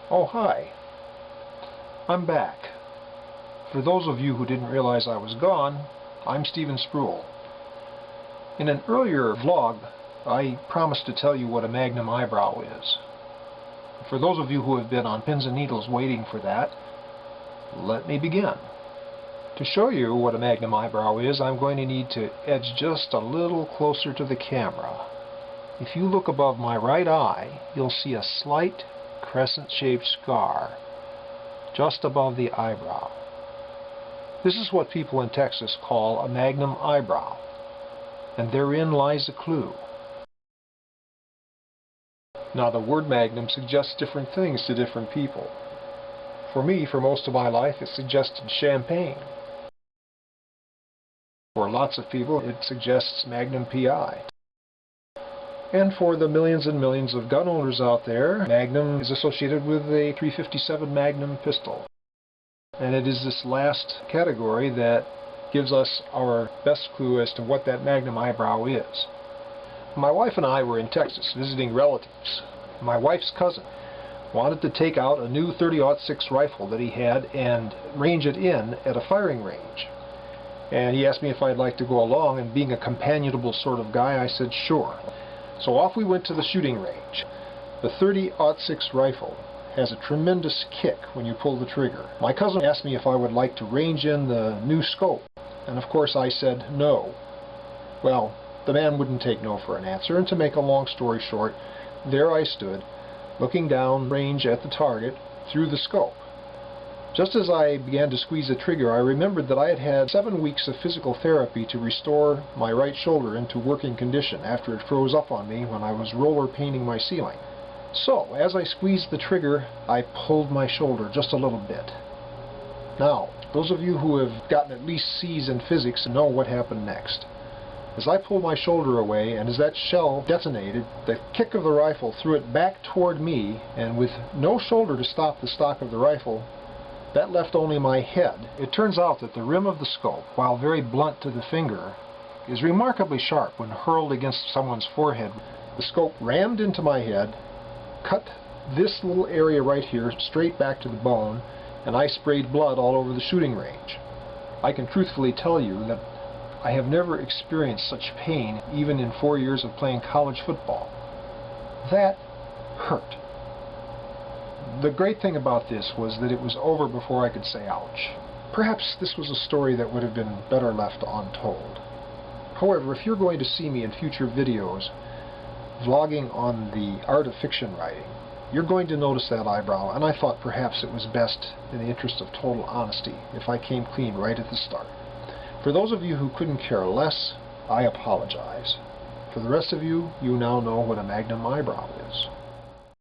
Oh, hi. I'm back. For those of you who didn't realize I was gone, I'm Steven Spruill. In an earlier vlog, I promised to tell you what a magnum eyebrow is. For those of you who have been on pins and needles waiting for that, let me begin. To show you what a magnum eyebrow is, I'm going to need to edge just a little closer to the camera. If you look above my right eye, you'll see a slight crescent-shaped scar just above the eyebrow. This is what people in Texas call a magnum eyebrow, and therein lies a clue. Now, the word magnum suggests different things to different people. For me, for most of my life, it suggested champagne. For lots of people, it suggests Magnum PI. And for the millions and millions of gun owners out there, Magnum is associated with a .357 Magnum pistol. And it is this last category that gives us our best clue as to what that Magnum eyebrow is. My wife and I were in Texas visiting relatives. My wife's cousin wanted to take out a new .30-06 rifle that he had and range it in at a firing range. And he asked me if I'd like to go along, and being a companionable sort of guy, I said sure. So off we went to the shooting range. The .30-06 rifle has a tremendous kick when you pull the trigger. My cousin asked me if I would like to range in the new scope, and of course I said no. Well, the man wouldn't take no for an answer, and to make a long story short, there I stood, looking down range at the target through the scope. Just as I began to squeeze the trigger, I remembered that I had had 7 weeks of physical therapy to restore my right shoulder into working condition after it froze up on me when I was roller painting my ceiling. So, as I squeezed the trigger, I pulled my shoulder just a little bit. Now, those of you who have gotten at least C's in physics know what happened next. As I pulled my shoulder away, and as that shell detonated, the kick of the rifle threw it back toward me, and with no shoulder to stop the stock of the rifle, that left only my head. It turns out that the rim of the scope, while very blunt to the finger, is remarkably sharp when hurled against someone's forehead. The scope rammed into my head, cut this little area right here straight back to the bone, and I sprayed blood all over the shooting range. I can truthfully tell you that I have never experienced such pain even in 4 years of playing college football. That hurt. The great thing about this was that it was over before I could say ouch. Perhaps this was a story that would have been better left untold. However, if you're going to see me in future videos vlogging on the art of fiction writing, you're going to notice that eyebrow, and I thought perhaps it was best, in the interest of total honesty, if I came clean right at the start. For those of you who couldn't care less, I apologize. For the rest of you, you now know what a magnum eyebrow is.